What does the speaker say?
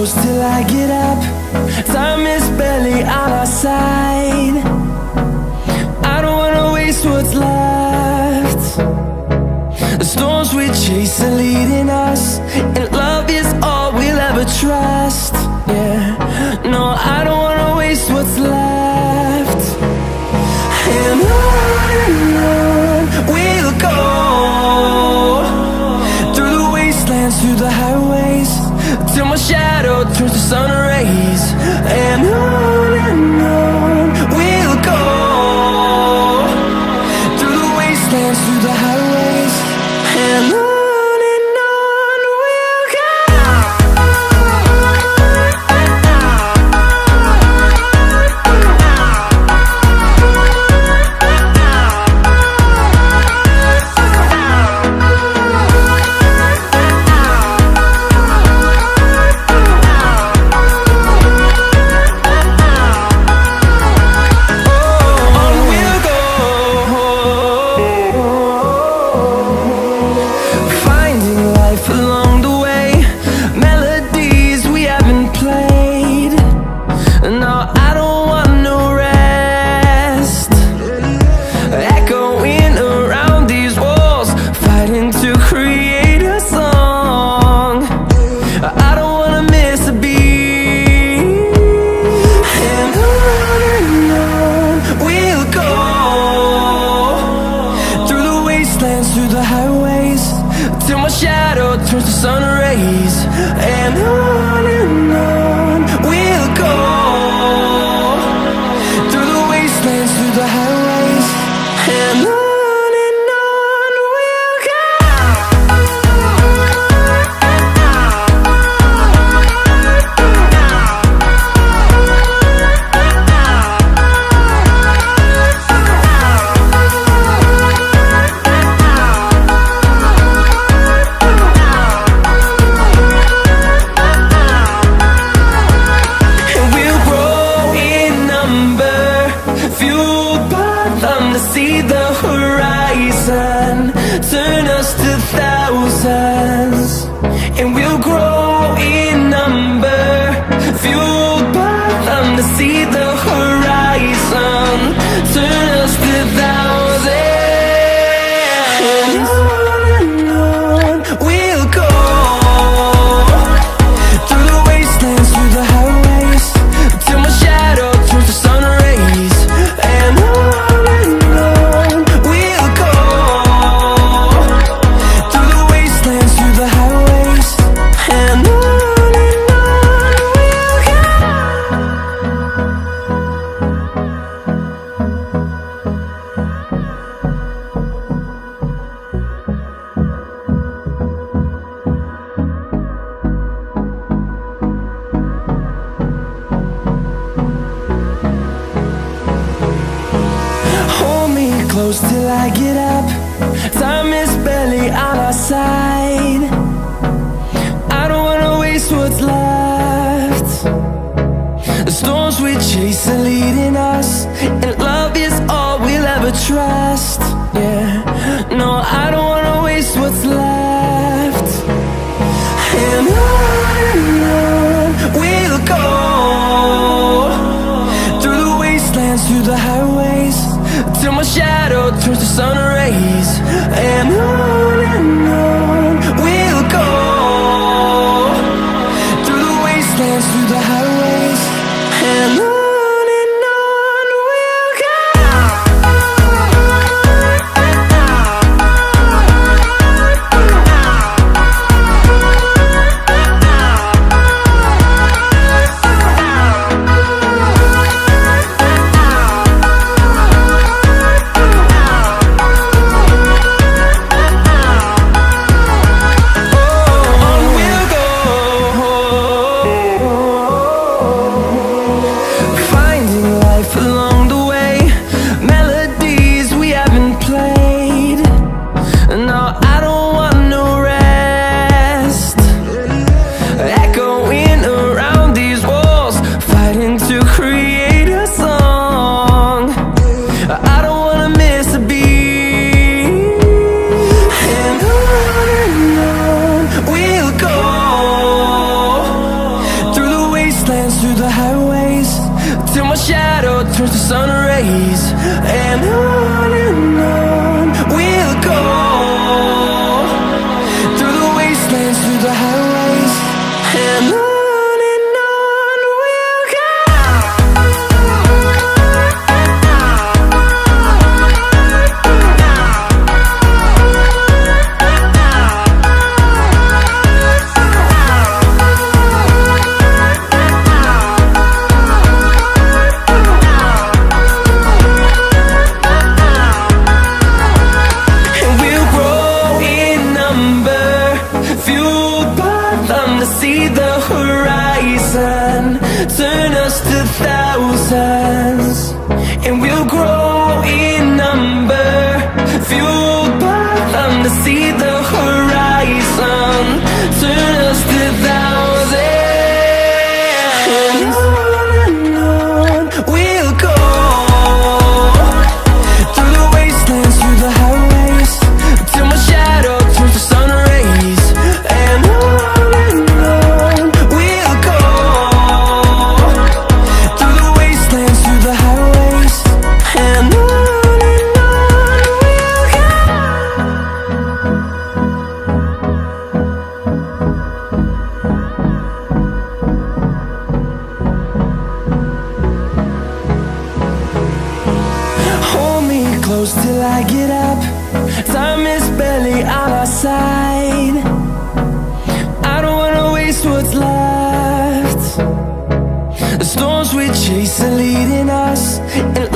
close till I get up. Time is barely on our side. I don't wanna waste what's left. The storms we chase are leading us, and love is all we'll ever trust. Yeah, no, I don't wanna waste what's left. And on we'll go, through the wastelands, through the highways, till my shadow turns to sun rays. And on we'll go, through the wastelands, through the highways, and on we'll go. Through the highways, till my shadow turns to sun rays. And on we'll go, through the wastelands, through the highways, and on we'll go. See the horizon turn us to thousands, and we'll grow in number, fueled by them. To see the horizon turn us to thousands, and on we'll go, through the wastelands, through the highways, till my shadow turns to sun rays. And close till I get up. Time is barely on our side. I don't wanna waste what's left. The storms we chase are leading us, and love is all we'll ever trust. Yeah, no, I don't wanna waste what's left. And on we'll go, through the wastelands, through the highways, till my shadow turns to sun rays. And on we'll go, through the wastelands, through the highways, and on we'll go. my shadow turns to sun rays. And on we'll go, through the wastelands, through the highways. And on we'll go. See the horizon, turn us to thousands, and we'll grow in number, fueled by them to see the horizon, turn us to thousands. And on we'll go, through the wastelands, through the highways, till my shadow turns to sun rays. And close till I get up. Time is barely on our side. I don't wanna waste what's left. The storms we chase are leading us, and